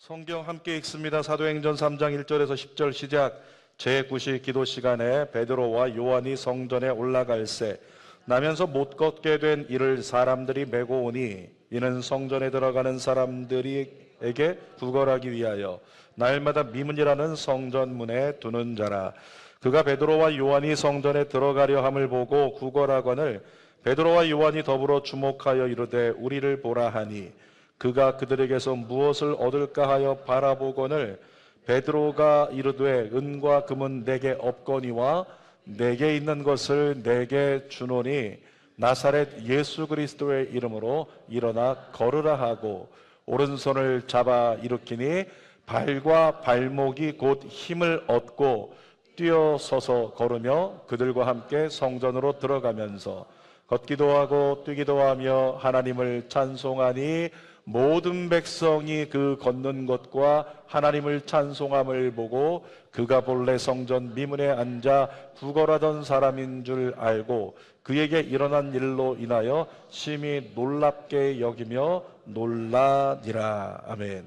성경 함께 읽습니다. 사도행전 3장 1절에서 10절 시작. 제9시 기도 시간에 베드로와 요한이 성전에 올라갈새 나면서 못 걷게 된 이를 사람들이 메고 오니 이는 성전에 들어가는 사람들에게 구걸하기 위하여 날마다 미문이라는 성전문에 두는 자라. 그가 베드로와 요한이 성전에 들어가려 함을 보고 구걸하거늘 베드로와 요한이 더불어 주목하여 이르되 우리를 보라 하니 그가 그들에게서 무엇을 얻을까 하여 바라보거늘 베드로가 이르되 은과 금은 내게 없거니와 내게 있는 것을 내게 주노니 나사렛 예수 그리스도의 이름으로 일어나 걸으라 하고 오른손을 잡아 일으키니 발과 발목이 곧 힘을 얻고 뛰어서서 걸으며 그들과 함께 성전으로 들어가면서 걷기도 하고 뛰기도 하며 하나님을 찬송하니 모든 백성이 그 걷는 것과 하나님을 찬송함을 보고 그가 본래 성전 미문에 앉아 구걸하던 사람인 줄 알고 그에게 일어난 일로 인하여 심히 놀랍게 여기며 놀라니라. 아멘.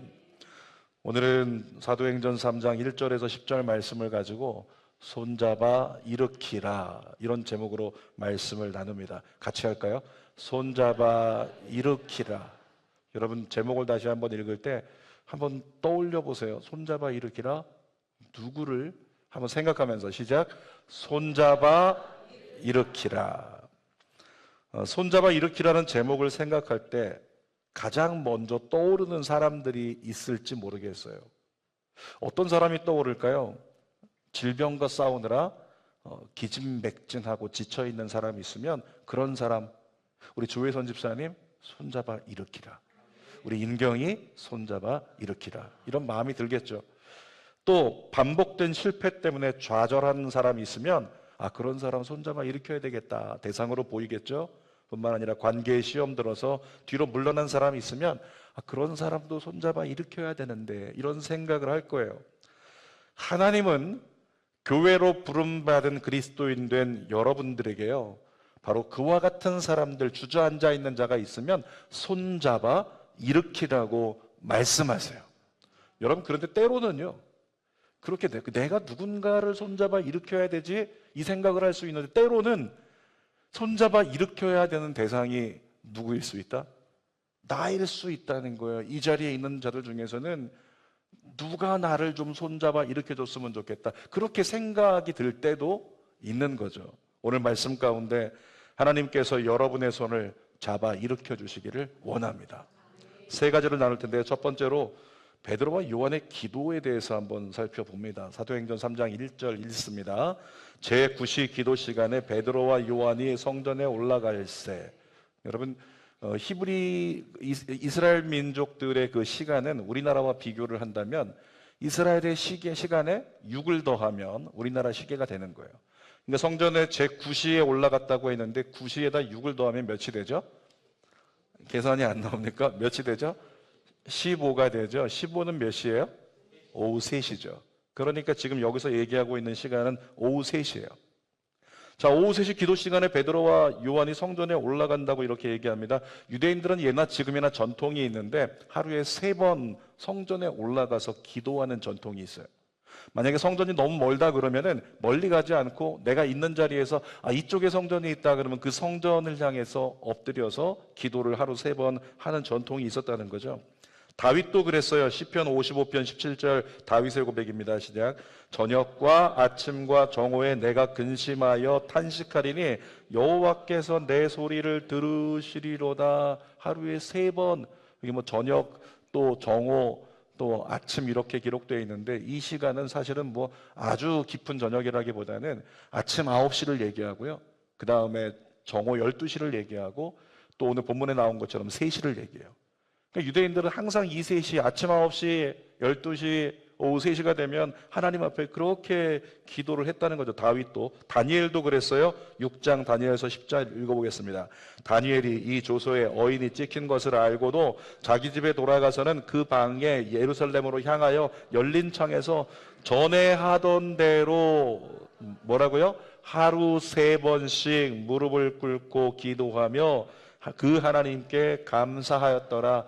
오늘은 사도행전 3장 1절에서 10절 말씀을 가지고 손잡아 일으키라, 이런 제목으로 말씀을 나눕니다. 같이 할까요? 손잡아 일으키라. 여러분, 제목을 다시 한번 읽을 때 한번 떠올려 보세요. 손잡아 일으키라. 누구를 한번 생각하면서 시작. 손잡아 일으키라. 손잡아 일으키라는 제목을 생각할 때 가장 먼저 떠오르는 사람들이 있을지 모르겠어요. 어떤 사람이 떠오를까요? 질병과 싸우느라 기진맥진하고 지쳐있는 사람이 있으면 그런 사람, 우리 조혜선 집사님 손잡아 일으키라, 우리 인경이 손잡아 일으키라, 이런 마음이 들겠죠. 또 반복된 실패 때문에 좌절하는 사람이 있으면 그런 사람 손잡아 일으켜야 되겠다 대상으로 보이겠죠. 뿐만 아니라 관계에 시험 들어서 뒤로 물러난 사람이 있으면 그런 사람도 손잡아 일으켜야 되는데, 이런 생각을 할 거예요. 하나님은 교회로 부름받은 그리스도인 된 여러분들에게요, 바로 그와 같은 사람들, 주저앉아 있는 자가 있으면 손잡아 일으키라고 말씀하세요. 여러분, 그런데 때로는요, 그렇게 내가 누군가를 손잡아 일으켜야 되지, 이 생각을 할 수 있는데, 때로는 손잡아 일으켜야 되는 대상이 누구일 수 있다? 나일 수 있다는 거예요. 이 자리에 있는 자들 중에서는 누가 나를 좀 손잡아 일으켜줬으면 좋겠다, 그렇게 생각이 들 때도 있는 거죠. 오늘 말씀 가운데 하나님께서 여러분의 손을 잡아 일으켜 주시기를 원합니다. 세 가지를 나눌 텐데, 첫 번째로 베드로와 요한의 기도에 대해서 한번 살펴봅니다. 사도행전 3장 1절 읽습니다. 제9시 기도 시간에 베드로와 요한이 성전에 올라갈새. 여러분, 히브리 이스라엘 민족들의 그 시간은 우리나라와 비교를 한다면 이스라엘의 시간에 6을 더하면 우리나라 시계가 되는 거예요. 그러니까 성전에 제9시에 올라갔다고 했는데 9시에다 6을 더하면 몇이 되죠? 계산이 안 나옵니까? 몇이 되죠? 15가 되죠. 15는 몇 시예요? 오후 3시죠. 그러니까 지금 여기서 얘기하고 있는 시간은 오후 3시예요. 자, 오후 3시 기도 시간에 베드로와 요한이 성전에 올라간다고 이렇게 얘기합니다. 유대인들은 예나 지금이나 전통이 있는데 하루에 3번 성전에 올라가서 기도하는 전통이 있어요. 만약에 성전이 너무 멀다 그러면은 멀리 가지 않고 내가 있는 자리에서 이쪽에 성전이 있다 그러면 그 성전을 향해서 엎드려서 기도를 하루 3번 하는 전통이 있었다는 거죠. 다윗도 그랬어요. 시편 55편 17절 다윗의 고백입니다. 시작. 저녁과 아침과 정오에 내가 근심하여 탄식하리니 여호와께서 내 소리를 들으시리로다. 하루에 3번, 이게 뭐 저녁 또 정오 또 아침 이렇게 기록되어 있는데, 이 시간은 사실은 뭐 아주 깊은 저녁이라기보다는 아침 9시를 얘기하고요, 그 다음에 정오 12시를 얘기하고 또 오늘 본문에 나온 것처럼 3시를 얘기해요. 그러니까 유대인들은 항상 이 3시, 아침 9시, 12시, 오후 3시가 되면 하나님 앞에 그렇게 기도를 했다는 거죠. 다윗도, 다니엘도 그랬어요. 6장 다니엘서 10절 읽어보겠습니다. 다니엘이 이 조서에 어인이 찍힌 것을 알고도 자기 집에 돌아가서는 그 방에 예루살렘으로 향하여 열린 창에서 전에 하던 대로 뭐라고요? 하루 3번씩 무릎을 꿇고 기도하며 그 하나님께 감사하였더라.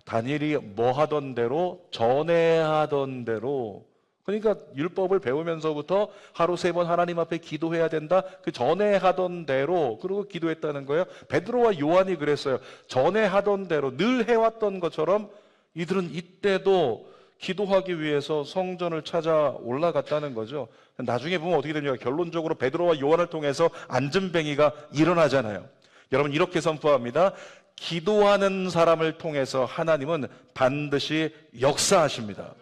다니엘이 뭐 하던 대로? 전에 하던 대로. 그러니까 율법을 배우면서부터 하루 3번 하나님 앞에 기도해야 된다. 그 전에 하던 대로 그리고 기도했다는 거예요. 베드로와 요한이 그랬어요. 전에 하던 대로 늘 해왔던 것처럼 이들은 이때도 기도하기 위해서 성전을 찾아 올라갔다는 거죠. 나중에 보면 어떻게 됩니까? 결론적으로 베드로와 요한을 통해서 안전뱅이가 일어나잖아요. 여러분 이렇게 선포합니다. 기도하는 사람을 통해서 하나님은 반드시 역사하십니다.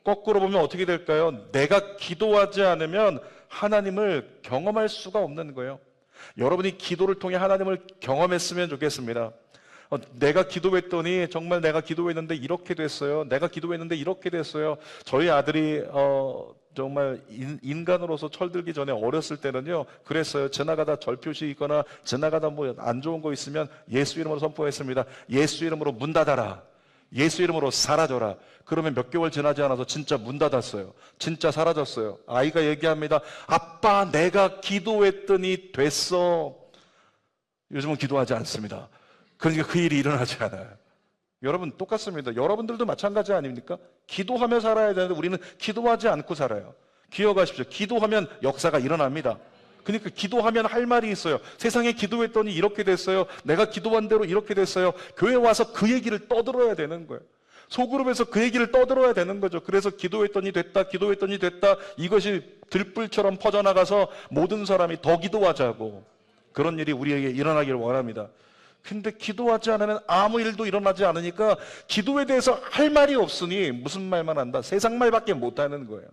거꾸로 보면 어떻게 될까요? 내가 기도하지 않으면 하나님을 경험할 수가 없는 거예요. 여러분이 기도를 통해 하나님을 경험했으면 좋겠습니다. 내가 기도했더니 정말 내가 기도했는데 이렇게 됐어요. 내가 기도했는데 이렇게 됐어요. 저희 아들이 정말 인간으로서 철들기 전에 어렸을 때는요 그랬어요. 지나가다 절표시 있거나 지나가다 뭐 안 좋은 거 있으면 예수 이름으로 선포했습니다. 예수 이름으로 문 닫아라. 예수 이름으로 사라져라. 그러면 몇 개월 지나지 않아서 진짜 문 닫았어요. 진짜 사라졌어요. 아이가 얘기합니다. 아빠 내가 기도했더니 됐어. 요즘은 기도하지 않습니다. 그러니까 그 일이 일어나지 않아요. 여러분 똑같습니다. 여러분들도 마찬가지 아닙니까? 기도하며 살아야 되는데 우리는 기도하지 않고 살아요. 기억하십시오. 기도하면 역사가 일어납니다. 그러니까 기도하면 할 말이 있어요. 세상에 기도했더니 이렇게 됐어요. 내가 기도한 대로 이렇게 됐어요. 교회 와서 그 얘기를 떠들어야 되는 거예요. 소그룹에서 그 얘기를 떠들어야 되는 거죠. 그래서 기도했더니 됐다, 기도했더니 됐다. 이것이 들불처럼 퍼져나가서 모든 사람이 더 기도하자고 그런 일이 우리에게 일어나기를 원합니다. 근데 기도하지 않으면 아무 일도 일어나지 않으니까 기도에 대해서 할 말이 없으니 무슨 말만 한다? 세상 말밖에 못하는 거예요.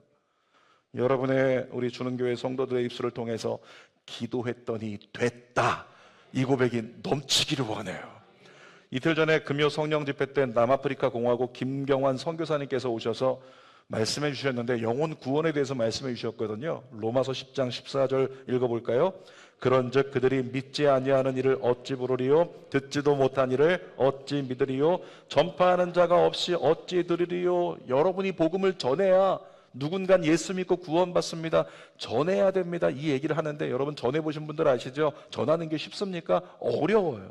여러분의 우리 주는교회 성도들의 입술을 통해서 기도했더니 됐다 이 고백이 넘치기를 원해요. 이틀 전에 금요 성령 집회 때 남아프리카 공화국 김경환 선교사님께서 오셔서 말씀해 주셨는데 영혼 구원에 대해서 말씀해 주셨거든요. 로마서 10장 14절 읽어볼까요? 그런즉 그들이 믿지 아니하는 이를 어찌 부르리요? 듣지도 못한 이를 어찌 믿으리요? 전파하는 자가 없이 어찌 들으리요? 여러분이 복음을 전해야 누군간 예수 믿고 구원받습니다. 전해야 됩니다. 이 얘기를 하는데 여러분 전해보신 분들 아시죠? 전하는 게 쉽습니까? 어려워요.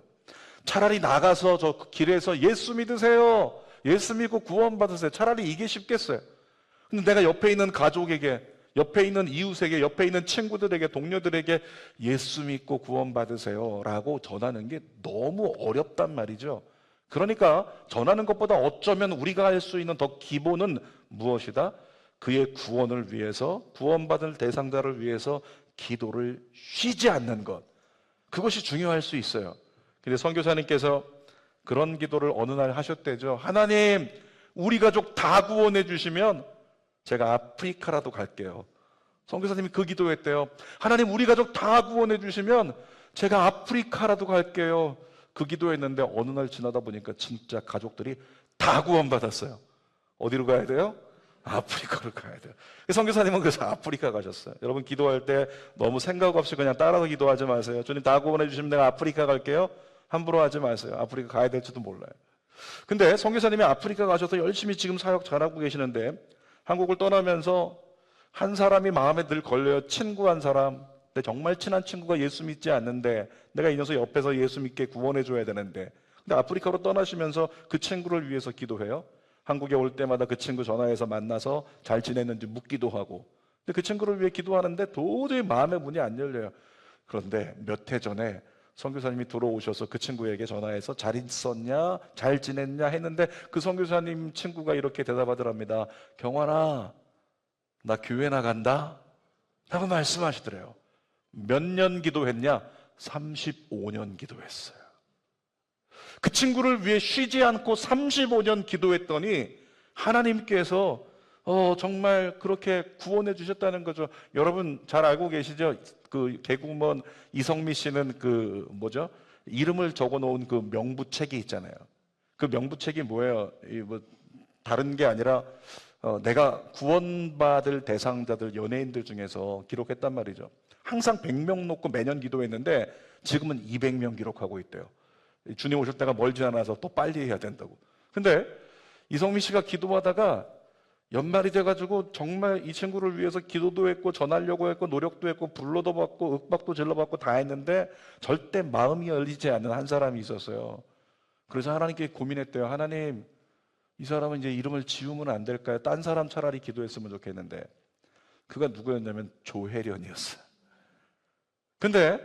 차라리 나가서 저 길에서 예수 믿으세요. 예수 믿고 구원받으세요. 차라리 이게 쉽겠어요. 근데 내가 옆에 있는 가족에게, 옆에 있는 이웃에게, 옆에 있는 친구들에게, 동료들에게 예수 믿고 구원받으세요 라고 전하는 게 너무 어렵단 말이죠. 그러니까 전하는 것보다 어쩌면 우리가 할 수 있는 더 기본은 무엇이다? 그의 구원을 위해서, 구원받을 대상자를 위해서 기도를 쉬지 않는 것. 그것이 중요할 수 있어요. 근데 선교사님께서 그런 기도를 어느 날 하셨대죠. 하나님, 우리 가족 다 구원해 주시면 제가 아프리카라도 갈게요. 선교사님이 그 기도했대요. 하나님, 우리 가족 다 구원해 주시면 제가 아프리카라도 갈게요. 그 기도했는데 어느 날 지나다 보니까 진짜 가족들이 다 구원받았어요. 어디로 가야 돼요? 아프리카로 가야 돼요. 선교사님은 그래서 아프리카 가셨어요. 여러분 기도할 때 너무 생각 없이 그냥 따라서 기도하지 마세요. 주님 다 구원해 주시면 내가 아프리카 갈게요. 함부로 하지 마세요. 아프리카 가야 될지도 몰라요. 근데 선교사님이 아프리카 가셔서 열심히 지금 사역 잘하고 계시는데 한국을 떠나면서 한 사람이 마음에 늘 걸려요. 친구 한 사람. 근데 정말 친한 친구가 예수 믿지 않는데 내가 이 녀석 옆에서 예수 믿게 구원해 줘야 되는데 근데 아프리카로 떠나시면서 그 친구를 위해서 기도해요. 한국에 올 때마다 그 친구 전화해서 만나서 잘 지냈는지 묻기도 하고 근데 그 친구를 위해 기도하는데 도저히 마음의 문이 안 열려요. 그런데 몇 해 전에 선교사님이 들어오셔서 그 친구에게 전화해서 잘 있었냐? 잘 지냈냐? 했는데 그 선교사님 친구가 이렇게 대답하더랍니다. 경환아, 나 교회 나간다? 라고 말씀하시더래요. 몇 년 기도했냐? 35년 기도했어요. 그 친구를 위해 쉬지 않고 35년 기도했더니 하나님께서 정말 그렇게 구원해 주셨다는 거죠. 여러분 잘 알고 계시죠? 그 개국먼 이성미 씨는 그 뭐죠? 이름을 적어 놓은 그 명부책이 있잖아요. 그 명부책이 뭐예요? 뭐 다른 게 아니라 내가 구원받을 대상자들 연예인들 중에서 기록했단 말이죠. 항상 100명 놓고 매년 기도했는데 지금은 200명 기록하고 있대요. 주님 오실 때가 멀지 않아서 또 빨리 해야 된다고. 근데 이성미 씨가 기도하다가 연말이 돼가지고 정말 이 친구를 위해서 기도도 했고 전하려고 했고 노력도 했고 불러도 받고 윽박도 질러받고 다 했는데 절대 마음이 열리지 않는 한 사람이 있었어요. 그래서 하나님께 고민했대요. 하나님, 이 사람은 이제 이름을 지우면 안 될까요? 딴 사람 차라리 기도했으면 좋겠는데. 그가 누구였냐면 조혜련이었어요. 근데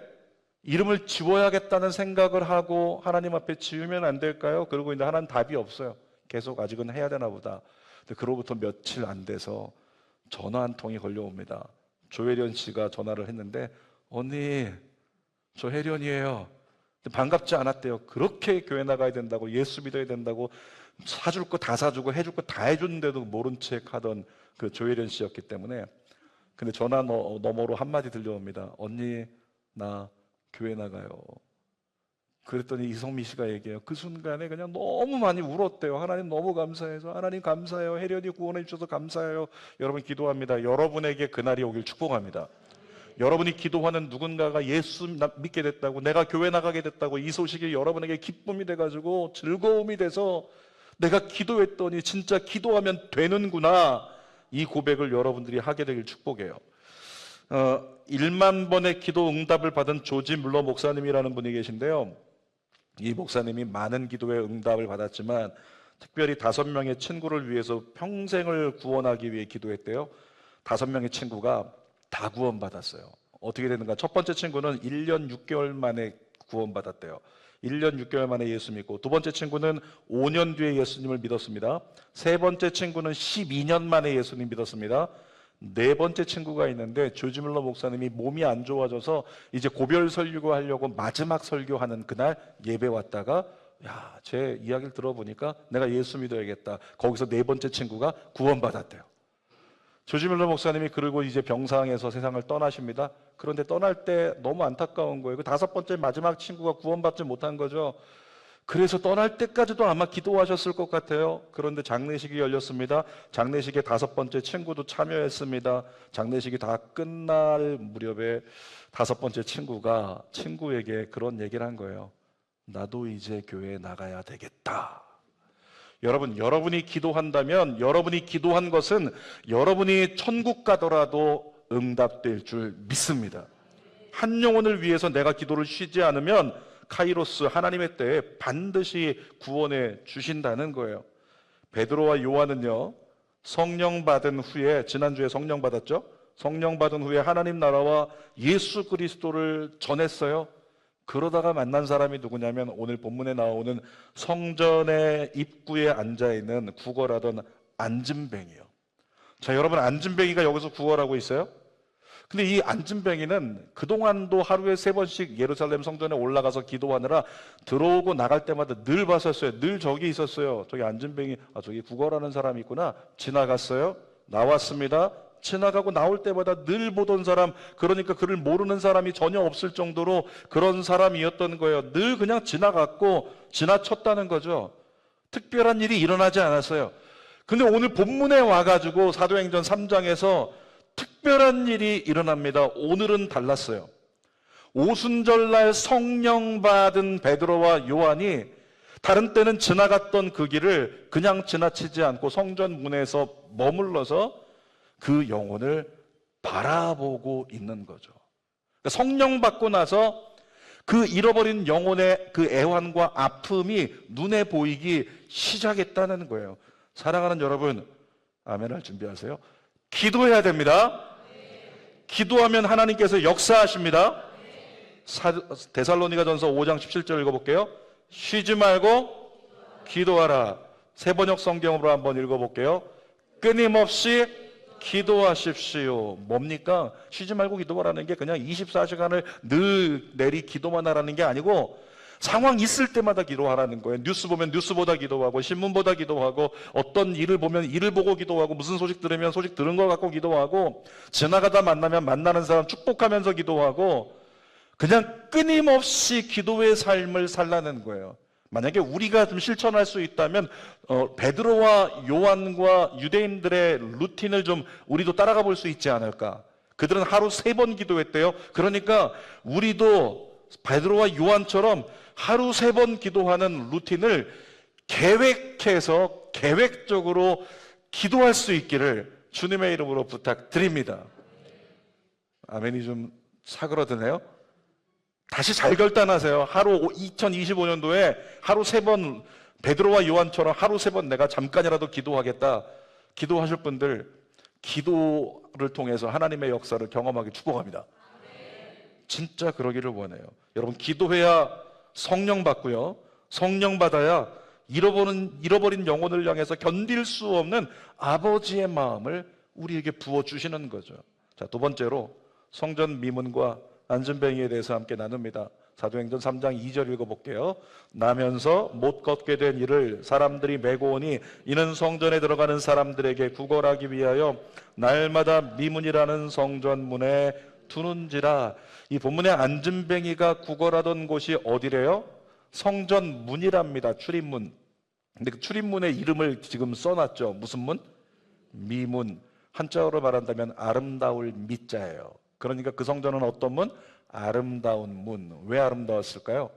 이름을 지워야겠다는 생각을 하고 하나님 앞에 지우면 안 될까요? 그러고 있는데 하나님 답이 없어요. 계속 아직은 해야 되나 보다. 근데 그로부터 며칠 안 돼서 전화 한 통이 걸려옵니다. 조혜련 씨가 전화를 했는데, 언니, 저 혜련이에요. 근데 반갑지 않았대요. 그렇게 교회 나가야 된다고, 예수 믿어야 된다고, 사줄 거 다 사주고 해줄 거 다 해줬는데도 모른 척 하던 그 조혜련 씨였기 때문에. 근데 전화 너머로 한마디 들려옵니다. 언니, 나 교회 나가요. 그랬더니 이성미 씨가 얘기해요. 그 순간에 그냥 너무 많이 울었대요. 하나님 너무 감사해서. 하나님 감사해요. 혜련이 구원해 주셔서 감사해요. 여러분 기도합니다. 여러분에게 그날이 오길 축복합니다. 여러분이 기도하는 누군가가 예수 믿게 됐다고, 내가 교회 나가게 됐다고, 이 소식이 여러분에게 기쁨이 돼가지고 즐거움이 돼서 내가 기도했더니 진짜 기도하면 되는구나, 이 고백을 여러분들이 하게 되길 축복해요. 1만 번의 기도 응답을 받은 조지 물러 목사님이라는 분이 계신데요. 이 목사님이 많은 기도의 응답을 받았지만 특별히 5명의 친구를 위해서 평생을 구원하기 위해 기도했대요. 5명의 친구가 다 구원받았어요. 어떻게 되는가? 첫 번째 친구는 1년 6개월 만에 구원받았대요. 1년 6개월 만에 예수 믿고, 두 번째 친구는 5년 뒤에 예수님을 믿었습니다. 세 번째 친구는 12년 만에 예수님 믿었습니다. 네 번째 친구가 있는데 조지 물러 목사님이 몸이 안 좋아져서 이제 고별 설교 하려고 마지막 설교하는 그날 예배 왔다가, 야, 제 이야기를 들어보니까 내가 예수 믿어야겠다. 거기서 네 번째 친구가 구원받았대요. 조지 물러 목사님이 그리고 이제 병상에서 세상을 떠나십니다. 그런데 떠날 때 너무 안타까운 거예요. 그 5번째 마지막 친구가 구원받지 못한 거죠. 그래서 떠날 때까지도 아마 기도하셨을 것 같아요. 그런데 장례식이 열렸습니다. 장례식에 5번째 친구도 참여했습니다. 장례식이 다 끝날 무렵에 5번째 친구가 친구에게 그런 얘기를 한 거예요. 나도 이제 교회에 나가야 되겠다. 여러분, 여러분이 기도한다면, 여러분이 기도한 것은 여러분이 천국 가더라도 응답될 줄 믿습니다. 한 영혼을 위해서 내가 기도를 쉬지 않으면 카이로스, 하나님의 때에 반드시 구원해 주신다는 거예요. 베드로와 요한은요, 성령 받은 후에, 지난주에 성령 받았죠? 성령 받은 후에 하나님 나라와 예수 그리스도를 전했어요. 그러다가 만난 사람이 누구냐면 오늘 본문에 나오는 성전의 입구에 앉아있는 구걸하던 안진뱅이요. 자, 여러분, 안진뱅이가 여기서 구걸하고 있어요? 근데 이 안진뱅이는 그동안도 하루에 3번씩 예루살렘 성전에 올라가서 기도하느라 들어오고 나갈 때마다 늘 봤었어요. 늘 저기 있었어요. 저기 안진뱅이, 저기 구걸하는 사람이 있구나. 지나갔어요. 나왔습니다. 지나가고 나올 때마다 늘 보던 사람, 그러니까 그를 모르는 사람이 전혀 없을 정도로 그런 사람이었던 거예요. 늘 그냥 지나갔고 지나쳤다는 거죠. 특별한 일이 일어나지 않았어요. 근데 오늘 본문에 와가지고 사도행전 3장에서 특별한 일이 일어납니다. 오늘은 달랐어요. 오순절날 성령 받은 베드로와 요한이 다른 때는 지나갔던 그 길을 그냥 지나치지 않고 성전 문에서 머물러서 그 영혼을 바라보고 있는 거죠. 그러니까 성령 받고 나서 그 잃어버린 영혼의 그 애환과 아픔이 눈에 보이기 시작했다는 거예요. 사랑하는 여러분, 아멘할 준비하세요. 기도해야 됩니다. 기도하면 하나님께서 역사하십니다. 데살로니가전서 5장 17절 읽어볼게요. 쉬지 말고 기도하라. 새번역 성경으로 한번 읽어볼게요. 끊임없이 기도하십시오. 뭡니까? 쉬지 말고 기도하라는 게 그냥 24시간을 늘 내리 기도만 하라는 게 아니고 상황 있을 때마다 기도하라는 거예요. 뉴스 보면 뉴스보다 기도하고, 신문보다 기도하고, 어떤 일을 보면 일을 보고 기도하고, 무슨 소식 들으면 소식 들은 거 갖고 기도하고, 지나가다 만나면 만나는 사람 축복하면서 기도하고, 그냥 끊임없이 기도의 삶을 살라는 거예요. 만약에 우리가 좀 실천할 수 있다면 베드로와 요한과 유대인들의 루틴을 좀 우리도 따라가 볼 수 있지 않을까. 그들은 하루 3번 기도했대요. 그러니까 우리도 베드로와 요한처럼 하루 3번 기도하는 루틴을 계획해서 계획적으로 기도할 수 있기를 주님의 이름으로 부탁드립니다. 아멘이 좀 사그러드네요. 다시 잘 결단하세요. 하루 2025년도에 하루 3번 베드로와 요한처럼 하루 3번 내가 잠깐이라도 기도하겠다. 기도하실 분들 기도를 통해서 하나님의 역사를 경험하기 축복합니다. 진짜 그러기를 원해요. 여러분 기도해야 성령 받고요. 성령 받아야 잃어버린 영혼을 향해서 견딜 수 없는 아버지의 마음을 우리에게 부어주시는 거죠. 자, 두 번째로 성전 미문과 안전뱅이에 대해서 함께 나눕니다. 사도행전 3장 2절 읽어볼게요. 나면서 못 걷게 된 이를 사람들이 메고 오니 이는 성전에 들어가는 사람들에게 구걸하기 위하여 날마다 미문이라는 성전문에 두는지라. 이 본문의 안전뱅이가 구걸하던 곳이 어디래요? 성전문이랍니다. 출입문. 근데 그 출입문의 이름을 지금 써놨죠. 무슨 문? 미문. 한자어로 말한다면 아름다울 미자예요. 그러니까 그 성전은 어떤 문? 아름다운 문. 왜 아름다웠을까요?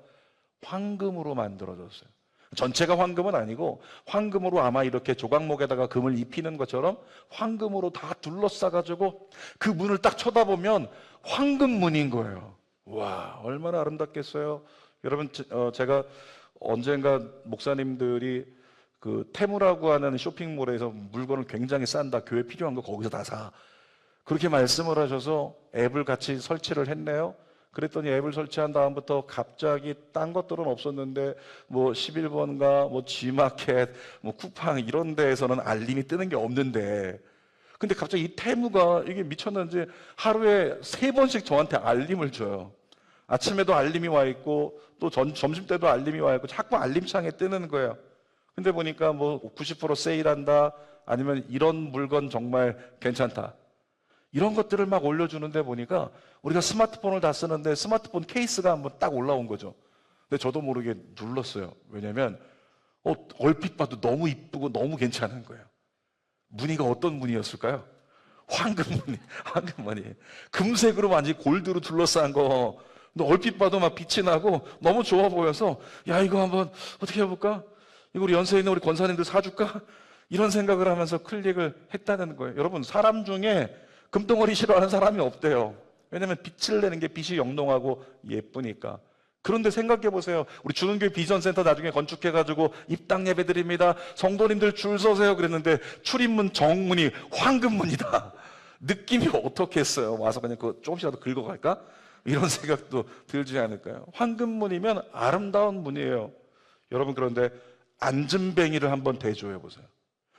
황금으로 만들어졌어요. 전체가 황금은 아니고 황금으로 아마 이렇게 조각목에다가 금을 입히는 것처럼 황금으로 다 둘러싸가지고 그 문을 딱 쳐다보면 황금문인 거예요. 와, 얼마나 아름답겠어요. 여러분, 제가 언젠가 목사님들이 그 테무라고 하는 쇼핑몰에서 물건을 굉장히 싼다, 교회 필요한 거 거기서 다 사, 그렇게 말씀을 하셔서 앱을 같이 설치를 했네요. 그랬더니 앱을 설치한 다음부터 갑자기 딴 것들은 없었는데 뭐 11번가 뭐 G마켓 뭐 쿠팡 이런 데에서는 알림이 뜨는 게 없는데, 근데 갑자기 이 테무가 이게 미쳤는지 하루에 3번씩 저한테 알림을 줘요. 아침에도 알림이 와 있고 또 점심 때도 알림이 와 있고 자꾸 알림창에 뜨는 거예요. 근데 보니까 뭐 90% 세일한다, 아니면 이런 물건 정말 괜찮다, 이런 것들을 막 올려주는데 보니까 우리가 스마트폰을 다 쓰는데 스마트폰 케이스가 한번 딱 올라온 거죠. 근데 저도 모르게 눌렀어요. 왜냐면 얼핏 봐도 너무 이쁘고 너무 괜찮은 거예요. 무늬가 어떤 무늬였을까요? 황금무늬. 황금무늬. 금색으로 완전히 골드로 둘러싼 거. 근데 얼핏 봐도 막 빛이 나고 너무 좋아 보여서 야, 이거 한번 어떻게 해볼까? 이거 우리 연세에 있는 우리 권사님들 사줄까? 이런 생각을 하면서 클릭을 했다는 거예요. 여러분, 사람 중에 금덩어리 싫어하는 사람이 없대요. 왜냐면 빛을 내는 게 빛이 영롱하고 예쁘니까. 그런데 생각해 보세요. 우리 주는교회 비전센터 나중에 건축해가지고 입당 예배 드립니다, 성도님들 줄 서세요 그랬는데 출입문 정문이 황금문이다. 느낌이 어떻겠어요? 와서 그냥 그거 조금씩이라도 긁어갈까? 이런 생각도 들지 않을까요? 황금문이면 아름다운 문이에요. 여러분, 그런데 안전뱅이를 한번 대조해 보세요.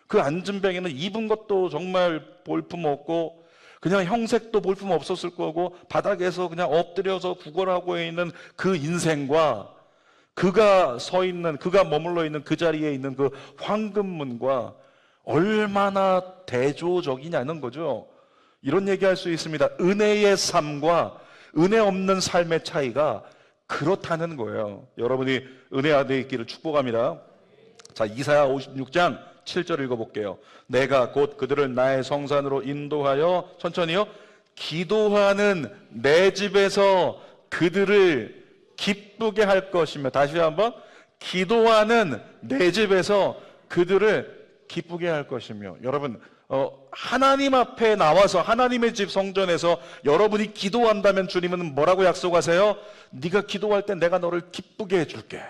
그 안전뱅이는 입은 것도 정말 볼품없고 그냥 형색도 볼품 없었을 거고 바닥에서 그냥 엎드려서 구걸하고 있는 그 인생과 그가 서 있는, 그가 머물러 있는 그 자리에 있는 그 황금문과 얼마나 대조적이냐는 거죠. 이런 얘기할 수 있습니다. 은혜의 삶과 은혜 없는 삶의 차이가 그렇다는 거예요. 여러분이 은혜 안에 있기를 축복합니다. 자, 이사야 56장 7절 읽어볼게요. 내가 곧 그들을 나의 성산으로 인도하여, 천천히요, 기도하는 내 집에서 그들을 기쁘게 할 것이며, 다시 한번, 기도하는 내 집에서 그들을 기쁘게 할 것이며. 여러분, 하나님 앞에 나와서 하나님의 집 성전에서 여러분이 기도한다면 주님은 뭐라고 약속하세요? 네가 기도할 때 내가 너를 기쁘게 해줄게.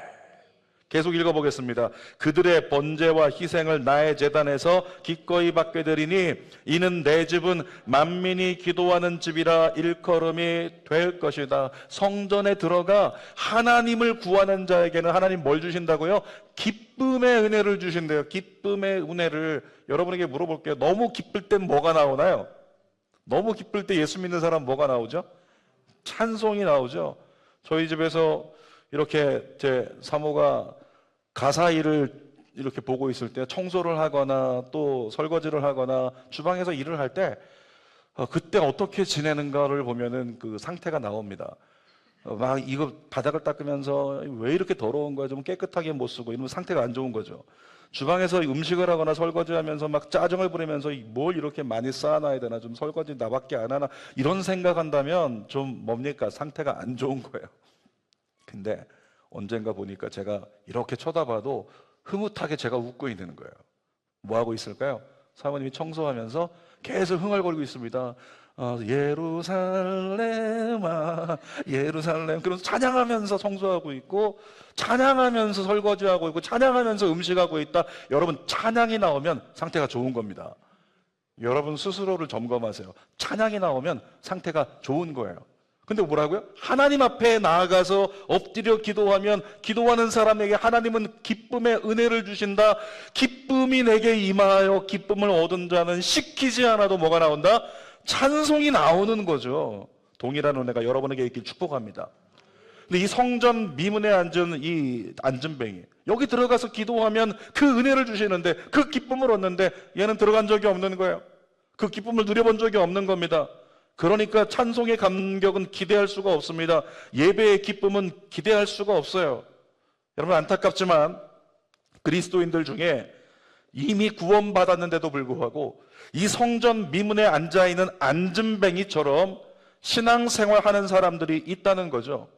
계속 읽어보겠습니다. 그들의 번제와 희생을 나의 제단에서 기꺼이 받게 되리니 이는 내 집은 만민이 기도하는 집이라 일컬음이 될 것이다. 성전에 들어가 하나님을 구하는 자에게는 하나님 뭘 주신다고요? 기쁨의 은혜를 주신대요. 기쁨의 은혜를. 여러분에게 물어볼게요. 너무 기쁠 땐 뭐가 나오나요? 너무 기쁠 때 예수 믿는 사람 뭐가 나오죠? 찬송이 나오죠. 저희 집에서 이렇게 제 사모가 가사 일을 이렇게 보고 있을 때, 청소를 하거나 또 설거지를 하거나 주방에서 일을 할 때 그때 어떻게 지내는가를 보면은 그 상태가 나옵니다. 막 이거 바닥을 닦으면서 왜 이렇게 더러운 거야, 좀 깨끗하게 못 쓰고, 이러면 상태가 안 좋은 거죠. 주방에서 음식을 하거나 설거지하면서 막 짜증을 부리면서 뭘 이렇게 많이 쌓아놔야 되나, 좀 설거지 나밖에 안 하나, 이런 생각한다면 좀 뭡니까, 상태가 안 좋은 거예요. 근데 언젠가 보니까 제가 이렇게 쳐다봐도 흐뭇하게 제가 웃고 있는 거예요. 뭐 하고 있을까요? 사모님이 청소하면서 계속 흥얼거리고 있습니다. 예루살렘아 예루살렘, 그러면서 찬양하면서 청소하고 있고 찬양하면서 설거지하고 있고 찬양하면서 음식하고 있다. 여러분, 찬양이 나오면 상태가 좋은 겁니다. 여러분 스스로를 점검하세요. 찬양이 나오면 상태가 좋은 거예요. 근데 뭐라고요? 하나님 앞에 나아가서 엎드려 기도하면 기도하는 사람에게 하나님은 기쁨의 은혜를 주신다. 기쁨이 내게 임하여 기쁨을 얻은 자는 시키지 않아도 뭐가 나온다? 찬송이 나오는 거죠. 동일한 은혜가 여러분에게 있길 축복합니다. 근데 이 성전 미문에 앉은 이 앉은뱅이, 여기 들어가서 기도하면 그 은혜를 주시는데 그 기쁨을 얻는데 얘는 들어간 적이 없는 거예요. 그 기쁨을 누려본 적이 없는 겁니다. 그러니까 찬송의 감격은 기대할 수가 없습니다. 예배의 기쁨은 기대할 수가 없어요. 여러분, 안타깝지만 그리스도인들 중에 이미 구원받았는데도 불구하고 이 성전 미문에 앉아있는 앉은뱅이처럼 신앙생활하는 사람들이 있다는 거죠.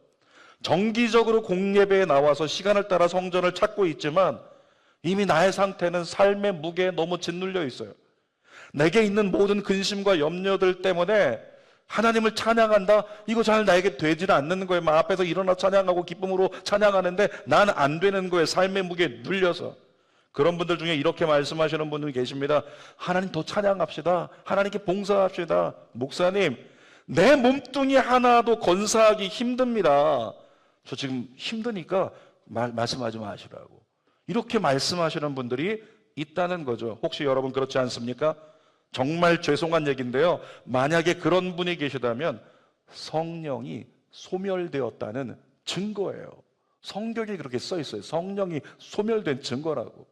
정기적으로 공예배에 나와서 시간을 따라 성전을 찾고 있지만 이미 나의 상태는 삶의 무게에 너무 짓눌려 있어요. 내게 있는 모든 근심과 염려들 때문에 하나님을 찬양한다? 이거 잘 나에게 되지는 않는 거예요. 막 앞에서 일어나 찬양하고 기쁨으로 찬양하는데 난 안 되는 거예요. 삶의 무게에 눌려서. 그런 분들 중에 이렇게 말씀하시는 분들이 계십니다. 하나님 더 찬양합시다. 하나님께 봉사합시다. 목사님, 내 몸뚱이 하나도 건사하기 힘듭니다. 저 지금 힘드니까 말씀하지 마시라고. 이렇게 말씀하시는 분들이 있다는 거죠. 혹시 여러분 그렇지 않습니까? 정말 죄송한 얘기인데요. 만약에 그런 분이 계시다면 성령이 소멸되었다는 증거예요. 성경에 그렇게 써 있어요. 성령이 소멸된 증거라고.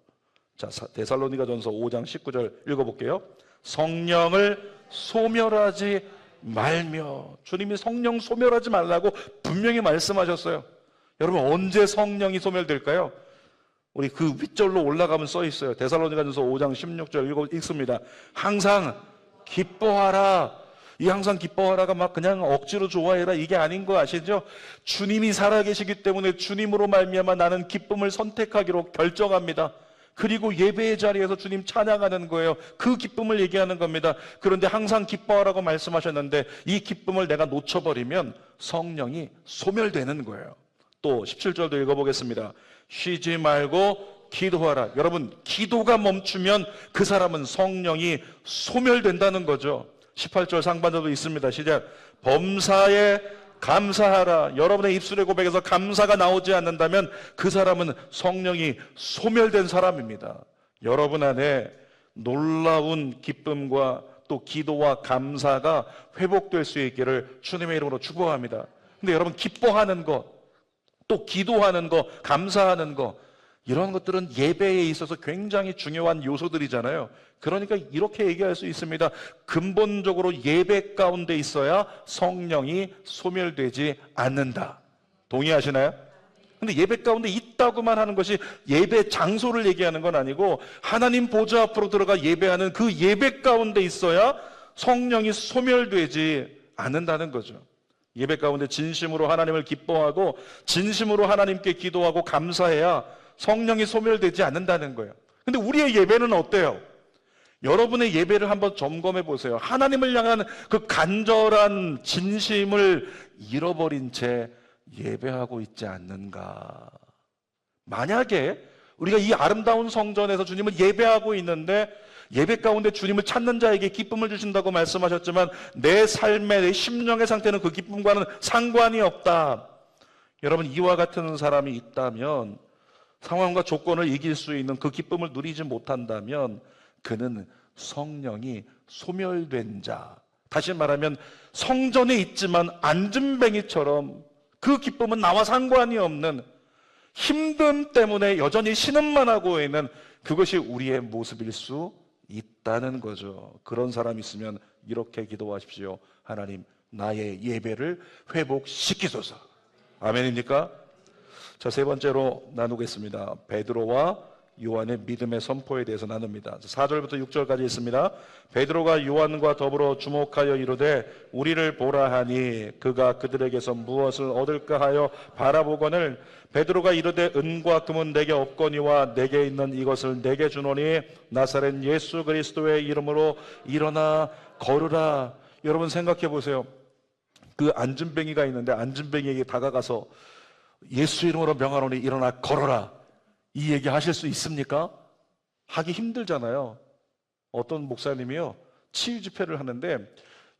자, 데살로니가전서 5장 19절 읽어볼게요. 성령을 소멸하지 말며. 주님이 성령 소멸하지 말라고 분명히 말씀하셨어요. 여러분, 언제 성령이 소멸될까요? 우리 그 윗절로 올라가면 써 있어요. 데살로니가전서 5장 16절 읽습니다. 항상 기뻐하라. 이 항상 기뻐하라가 막 그냥 억지로 좋아해라 이게 아닌 거 아시죠? 주님이 살아계시기 때문에 주님으로 말미암아 나는 기쁨을 선택하기로 결정합니다. 그리고 예배의 자리에서 주님 찬양하는 거예요. 그 기쁨을 얘기하는 겁니다. 그런데 항상 기뻐하라고 말씀하셨는데 이 기쁨을 내가 놓쳐버리면 성령이 소멸되는 거예요. 또 17절도 읽어보겠습니다. 쉬지 말고 기도하라. 여러분, 기도가 멈추면 그 사람은 성령이 소멸된다는 거죠. 18절 상반절도 있습니다. 시작. 범사에 감사하라. 여러분의 입술의 고백에서 감사가 나오지 않는다면 그 사람은 성령이 소멸된 사람입니다. 여러분 안에 놀라운 기쁨과 또 기도와 감사가 회복될 수 있기를 주님의 이름으로 축복합니다. 근데 여러분, 기뻐하는 것, 또 기도하는 것, 감사하는 것, 이런 것들은 예배에 있어서 굉장히 중요한 요소들이잖아요. 그러니까 이렇게 얘기할 수 있습니다. 근본적으로 예배 가운데 있어야 성령이 소멸되지 않는다. 동의하시나요? 근데 예배 가운데 있다고만 하는 것이 예배 장소를 얘기하는 건 아니고 하나님 보좌 앞으로 들어가 예배하는 그 예배 가운데 있어야 성령이 소멸되지 않는다는 거죠. 예배 가운데 진심으로 하나님을 기뻐하고 진심으로 하나님께 기도하고 감사해야 성령이 소멸되지 않는다는 거예요. 근데 우리의 예배는 어때요? 여러분의 예배를 한번 점검해 보세요. 하나님을 향한 그 간절한 진심을 잃어버린 채 예배하고 있지 않는가? 만약에 우리가 이 아름다운 성전에서 주님을 예배하고 있는데 예배 가운데 주님을 찾는 자에게 기쁨을 주신다고 말씀하셨지만 내 삶의, 내 심령의 상태는 그 기쁨과는 상관이 없다. 여러분, 이와 같은 사람이 있다면, 상황과 조건을 이길 수 있는 그 기쁨을 누리지 못한다면 그는 성령이 소멸된 자, 다시 말하면 성전에 있지만 앉은뱅이처럼 그 기쁨은 나와 상관이 없는, 힘듦 때문에 여전히 신음만 하고 있는, 그것이 우리의 모습일 수 있다는 거죠. 그런 사람이 있으면 이렇게 기도하십시오. 하나님, 나의 예배를 회복시키소서. 아멘입니까? 자, 세 번째로 나누겠습니다. 베드로와 요한의 믿음의 선포에 대해서 나눕니다. 4절부터 6절까지 있습니다. 베드로가 요한과 더불어 주목하여 이르되 우리를 보라 하니 그가 그들에게서 무엇을 얻을까 하여 바라보거늘 베드로가 이르되 은과 금은 내게 없거니와 내게 있는 이것을 내게 주노니 나사렛 예수 그리스도의 이름으로 일어나 걸으라. 여러분 생각해 보세요. 그 안진뱅이가 있는데 안진뱅이에게 다가가서 예수 이름으로 명하노니 일어나 걸어라, 이 얘기 하실 수 있습니까? 하기 힘들잖아요. 어떤 목사님이요, 치유 집회를 하는데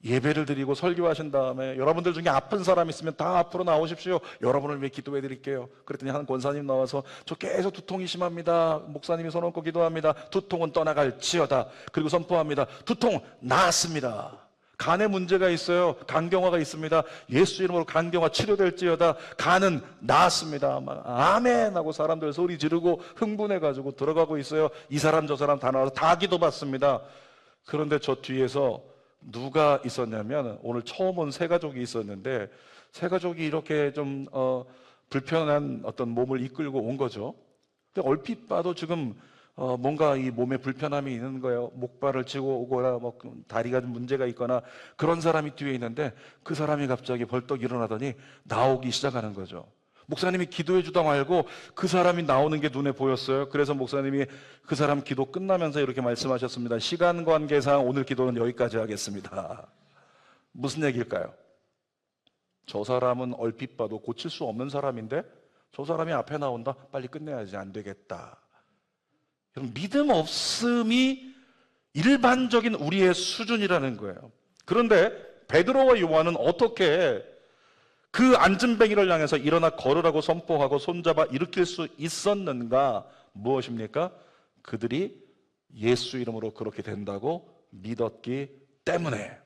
예배를 드리고 설교하신 다음에 여러분들 중에 아픈 사람 있으면 다 앞으로 나오십시오, 여러분을 위해 기도해 드릴게요. 그랬더니 한 권사님 나와서 저 계속 두통이 심합니다. 목사님이 손 얹고 기도합니다. 두통은 떠나갈지어다. 그리고 선포합니다. 두통 나았습니다. 간에 문제가 있어요. 간경화가 있습니다. 예수 이름으로 간경화 치료될지어다. 간은 나았습니다. 아멘 하고 사람들 소리 지르고 흥분해가지고 들어가고 있어요. 이 사람 저 사람 다 나와서 다 기도받습니다. 그런데 저 뒤에서 누가 있었냐면 오늘 처음 온 세 가족이 있었는데, 세 가족이 이렇게 좀 불편한 어떤 몸을 이끌고 온 거죠. 근데 얼핏 봐도 지금 뭔가 이 몸에 불편함이 있는 거예요. 목발을 치고 오거나 뭐 다리가 좀 문제가 있거나 그런 사람이 뒤에 있는데, 그 사람이 갑자기 벌떡 일어나더니 나오기 시작하는 거죠. 목사님이 기도해 주다 말고 그 사람이 나오는 게 눈에 보였어요. 그래서 목사님이 그 사람 기도 끝나면서 이렇게 말씀하셨습니다. 시간 관계상 오늘 기도는 여기까지 하겠습니다. 무슨 얘기일까요? 저 사람은 얼핏 봐도 고칠 수 없는 사람인데 저 사람이 앞에 나온다? 빨리 끝내야지, 안 되겠다. 믿음 없음이 일반적인 우리의 수준이라는 거예요. 그런데 베드로와 요한은 어떻게 그 안진뱅이를 향해서 일어나 걸으라고 선포하고 손잡아 일으킬 수 있었는가? 무엇입니까? 그들이 예수 이름으로 그렇게 된다고 믿었기 때문에.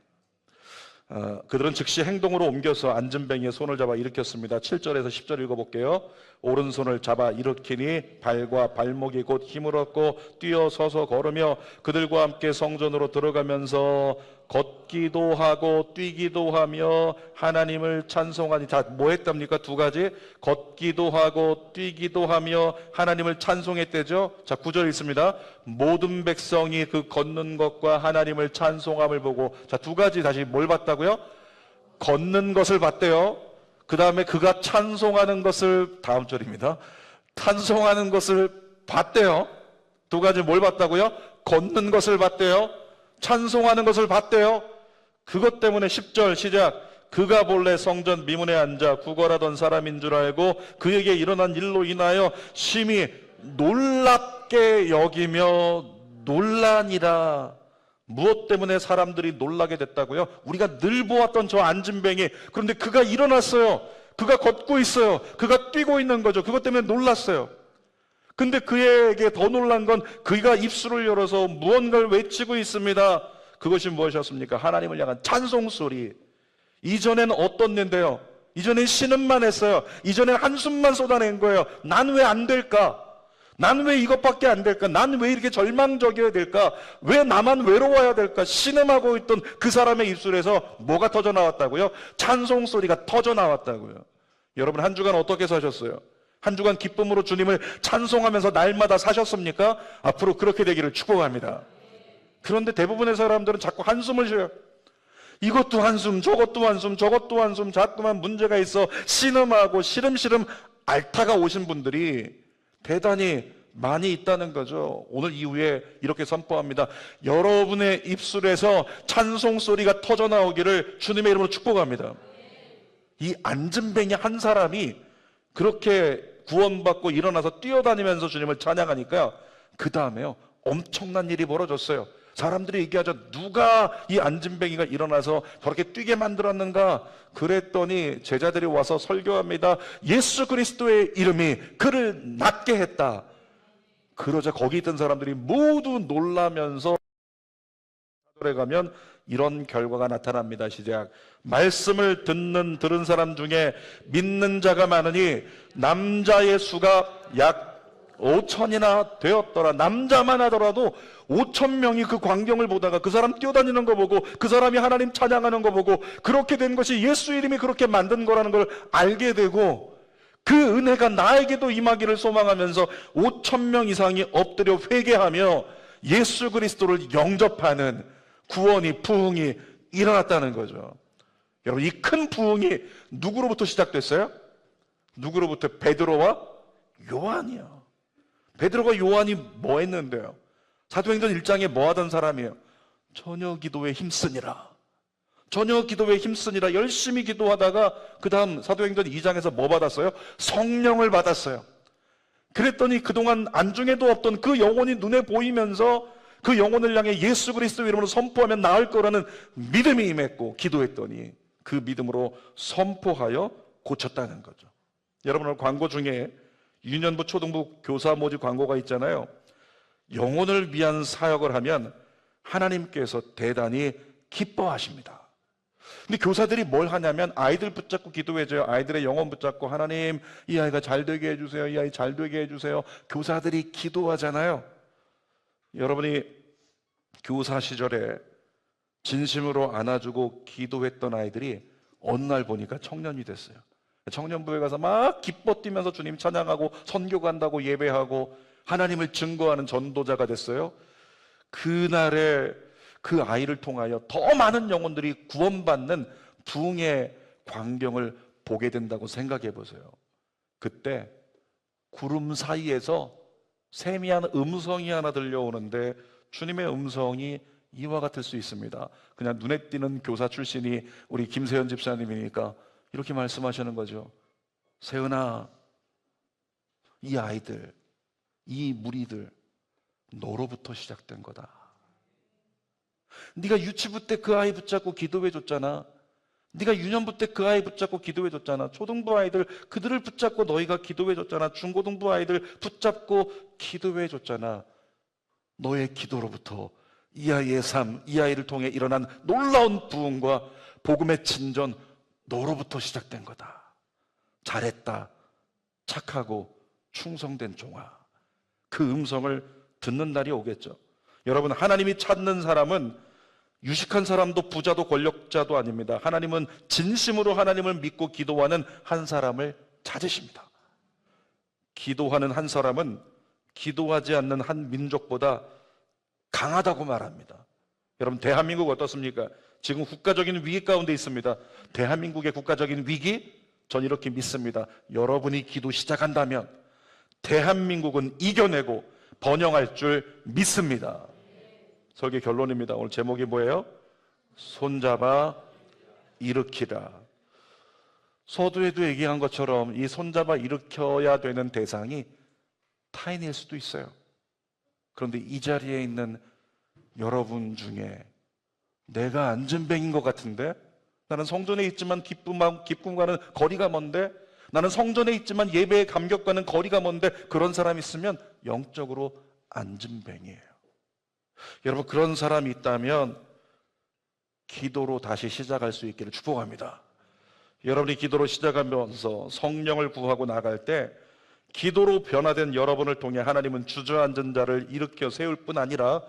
그들은 즉시 행동으로 옮겨서 안진뱅이의 손을 잡아 일으켰습니다. 7절에서 10절 읽어볼게요. 오른손을 잡아 일으키니 발과 발목이 곧 힘을 얻고 뛰어서서 걸으며 그들과 함께 성전으로 들어가면서 걷기도 하고 뛰기도 하며 하나님을 찬송하니. 자, 뭐 했답니까? 두 가지. 걷기도 하고 뛰기도 하며 하나님을 찬송했대죠. 자, 9절 있습니다. 모든 백성이 그 걷는 것과 하나님을 찬송함을 보고. 자, 두 가지 다시 뭘 봤다고요? 걷는 것을 봤대요. 그 다음에 그가 찬송하는 것을, 다음 절입니다. 찬송하는 것을 봤대요. 두 가지 뭘 봤다고요? 걷는 것을 봤대요. 찬송하는 것을 봤대요. 그것 때문에 10절 시작. 그가 본래 성전 미문에 앉아 구걸하던 사람인 줄 알고 그에게 일어난 일로 인하여 심히 놀랍게 여기며 놀라니라. 무엇 때문에 사람들이 놀라게 됐다고요? 우리가 늘 보았던 저 안진뱅이, 그런데 그가 일어났어요. 그가 걷고 있어요. 그가 뛰고 있는 거죠. 그것 때문에 놀랐어요. 근데 그에게 더 놀란 건 그가 입술을 열어서 무언가를 외치고 있습니다. 그것이 무엇이었습니까? 하나님을 향한 찬송소리. 이전에는 어떻는데요? 이전엔 신음만 했어요. 이전엔 한숨만 쏟아낸 거예요. 난 왜 안 될까? 난 왜 이것밖에 안 될까? 난 왜 이렇게 절망적이어야 될까? 왜 나만 외로워야 될까? 신음하고 있던 그 사람의 입술에서 뭐가 터져 나왔다고요? 찬송소리가 터져 나왔다고요. 여러분, 한 주간 어떻게 사셨어요? 한 주간 기쁨으로 주님을 찬송하면서 날마다 사셨습니까? 앞으로 그렇게 되기를 축복합니다. 그런데 대부분의 사람들은 자꾸 한숨을 쉬어요. 이것도 한숨, 저것도 한숨, 저것도 한숨, 자꾸만 문제가 있어 신음하고 시름시름 앓다가 오신 분들이 대단히 많이 있다는 거죠. 오늘 이후에 이렇게 선포합니다. 여러분의 입술에서 찬송 소리가 터져 나오기를 주님의 이름으로 축복합니다. 이 안진뱅이 한 사람이 그렇게 구원받고 일어나서 뛰어다니면서 주님을 찬양하니까 그 다음에요, 엄청난 일이 벌어졌어요. 사람들이 얘기하죠. 누가 이 안진뱅이가 일어나서 저렇게 뛰게 만들었는가? 그랬더니 제자들이 와서 설교합니다. 예수 그리스도의 이름이 그를 낫게 했다. 그러자 거기 있던 사람들이 모두 놀라면서 사도에 가면 이런 결과가 나타납니다. 시작. 말씀을 들은 사람 중에 믿는 자가 많으니 남자의 수가 약 5천이나 되었더라. 남자만 하더라도 5천 명이 그 광경을 보다가 그 사람 뛰어다니는 거 보고 그 사람이 하나님 찬양하는 거 보고 그렇게 된 것이 예수 이름이 그렇게 만든 거라는 걸 알게 되고, 그 은혜가 나에게도 임하기를 소망하면서 5,000명 이상이 엎드려 회개하며 예수 그리스도를 영접하는 구원이, 부흥이 일어났다는 거죠. 여러분, 이 큰 부흥이 누구로부터 시작됐어요? 누구로부터? 베드로와 요한이요. 베드로가 요한이 뭐 했는데요? 사도행전 1장에 뭐 하던 사람이에요? 저녁 기도에 힘쓰니라. 저녁 기도에 힘쓰니라. 열심히 기도하다가 그 다음 사도행전 2장에서 뭐 받았어요? 성령을 받았어요. 그랬더니 그동안 안중에도 없던 그 영혼이 눈에 보이면서 그 영혼을 향해 예수 그리스도 이름으로 선포하면 나을 거라는 믿음이 임했고, 기도했더니 그 믿음으로 선포하여 고쳤다는 거죠. 여러분, 오늘 광고 중에 유년부 초등부 교사 모집 광고가 있잖아요. 영혼을 위한 사역을 하면 하나님께서 대단히 기뻐하십니다. 근데 교사들이 뭘 하냐면 아이들 붙잡고 기도해줘요. 아이들의 영혼 붙잡고, 하나님 이 아이가 잘 되게 해주세요, 이 아이 잘 되게 해주세요. 교사들이 기도하잖아요. 여러분이 교사 시절에 진심으로 안아주고 기도했던 아이들이 어느 날 보니까 청년이 됐어요. 청년부에 가서 막 기뻐 뛰면서 주님 찬양하고 선교 간다고 예배하고 하나님을 증거하는 전도자가 됐어요. 그날에 그 아이를 통하여 더 많은 영혼들이 구원받는 부흥의 광경을 보게 된다고 생각해 보세요. 그때 구름 사이에서 세미한 음성이 하나 들려오는데, 주님의 음성이 이와 같을 수 있습니다. 그냥 눈에 띄는 교사 출신이 우리 김세현 집사님이니까 이렇게 말씀하시는 거죠. 세은아, 이 아이들, 이 무리들 너로부터 시작된 거다. 네가 유치부 때 그 아이 붙잡고 기도해 줬잖아. 네가 유년부 때 그 아이 붙잡고 기도해 줬잖아. 초등부 아이들 그들을 붙잡고 너희가 기도해 줬잖아. 중고등부 아이들 붙잡고 기도해 줬잖아. 너의 기도로부터 이 아이의 삶, 이 아이를 통해 일어난 놀라운 부흥과 복음의 진전, 너로부터 시작된 거다. 잘했다. 착하고 충성된 종아. 그 음성을 듣는 날이 오겠죠. 여러분, 하나님이 찾는 사람은 유식한 사람도 부자도 권력자도 아닙니다. 하나님은 진심으로 하나님을 믿고 기도하는 한 사람을 찾으십니다. 기도하는 한 사람은 기도하지 않는 한 민족보다 강하다고 말합니다. 여러분, 대한민국 어떻습니까? 지금 국가적인 위기 가운데 있습니다. 대한민국의 국가적인 위기, 전 이렇게 믿습니다. 여러분이 기도 시작한다면 대한민국은 이겨내고 번영할 줄 믿습니다. 설교 결론입니다. 오늘 제목이 뭐예요? 손잡아 일으키라. 서두에도 얘기한 것처럼 이 손잡아 일으켜야 되는 대상이 타인일 수도 있어요. 그런데 이 자리에 있는 여러분 중에 내가 안전뱅인 것 같은데, 나는 성전에 있지만 기쁨과는 거리가 먼데, 나는 성전에 있지만 예배의 감격과는 거리가 먼데, 그런 사람이 있으면 영적으로 안전뱅이에요. 여러분, 그런 사람이 있다면 기도로 다시 시작할 수 있기를 축복합니다. 여러분이 기도로 시작하면서 성령을 구하고 나갈 때 기도로 변화된 여러분을 통해 하나님은 주저앉은 자를 일으켜 세울 뿐 아니라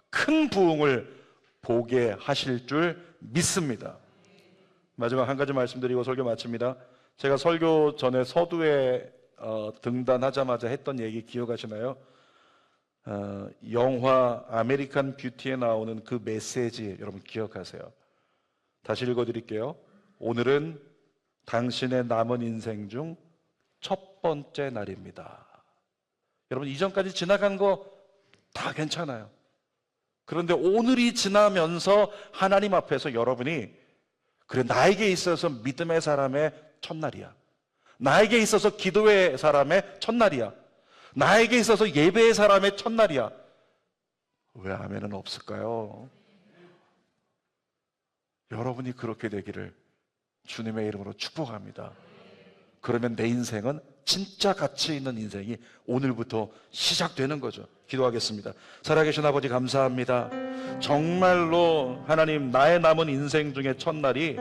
큰 부흥을 보게 하실 줄 믿습니다. 마지막 한 가지 말씀드리고 설교 마칩니다. 제가 설교 전에 서두에 등단하자마자 했던 얘기 기억하시나요? 영화 아메리칸 뷰티에 나오는 그 메시지 여러분 기억하세요? 다시 읽어드릴게요. 오늘은 당신의 남은 인생 중 첫 번째 날입니다. 여러분, 이전까지 지나간 거 다 괜찮아요. 그런데 오늘이 지나면서 하나님 앞에서 여러분이, 그래, 나에게 있어서 믿음의 사람의 첫날이야, 나에게 있어서 기도의 사람의 첫날이야, 나에게 있어서 예배의 사람의 첫날이야. 왜 아멘은 없을까요? 여러분이 그렇게 되기를 주님의 이름으로 축복합니다. 그러면 내 인생은 진짜 가치 있는 인생이 오늘부터 시작되는 거죠. 기도하겠습니다. 살아계신 아버지, 감사합니다. 정말로 하나님, 나의 남은 인생 중에 첫날이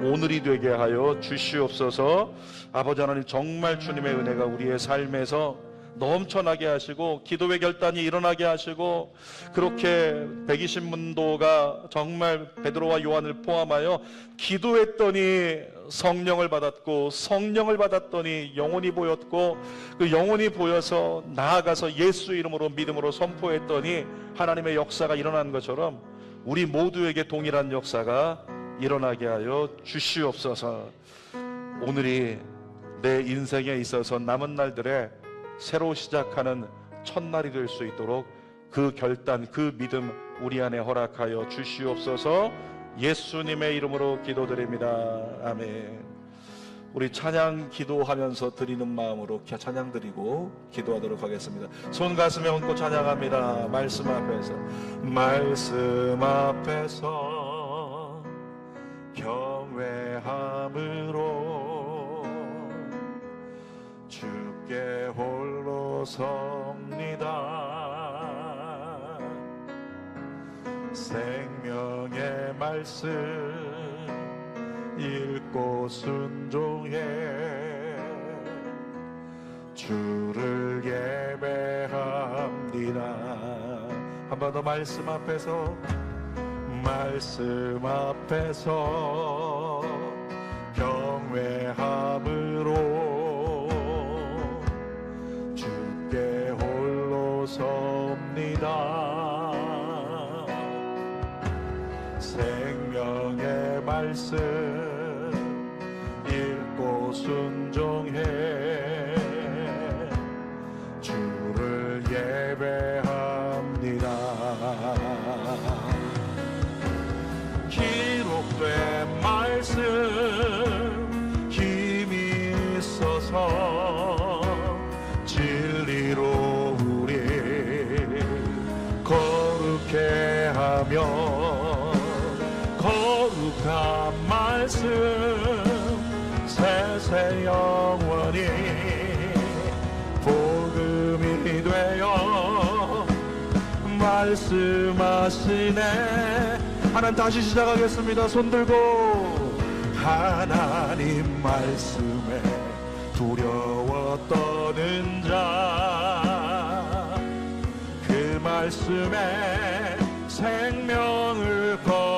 오늘이 되게 하여 주시옵소서. 아버지 하나님, 정말 주님의 은혜가 우리의 삶에서 넘쳐나게 하시고 기도의 결단이 일어나게 하시고, 그렇게 120문도가 정말 베드로와 요한을 포함하여 기도했더니 성령을 받았고, 성령을 받았더니 영혼이 보였고, 그 영혼이 보여서 나아가서 예수 이름으로 믿음으로 선포했더니 하나님의 역사가 일어난 것처럼 우리 모두에게 동일한 역사가 일어나게 하여 주시옵소서. 오늘이 내 인생에 있어서 남은 날들에 새로 시작하는 첫날이 될 수 있도록 그 결단, 그 믿음 우리 안에 허락하여 주시옵소서. 예수님의 이름으로 기도드립니다. 아멘. 우리 찬양 기도하면서 드리는 마음으로 찬양 드리고 기도하도록 하겠습니다. 손 가슴에 얹고 찬양합니다. 말씀 앞에서, 말씀 앞에서 경외함으로 주께 홀로 섭니다. 생명의 말씀 읽고 순종해 주를 예배합니다. 한 번 더 말씀 앞에서, 말씀 앞에서 경외함으로 주께 홀로 섭니다. 생명의 말씀 읽고 순종해 주를 예배합니다. 기록된 말씀 힘이 있어서 진리로 우리 거룩해 하며, 거룩한 말씀 세세 영원히 복음이 되어 말씀하시네. 하나님 다시 시작하겠습니다. 손들고, 하나님 말씀에 두려워 떠는 자, 그 말씀에 생명을 거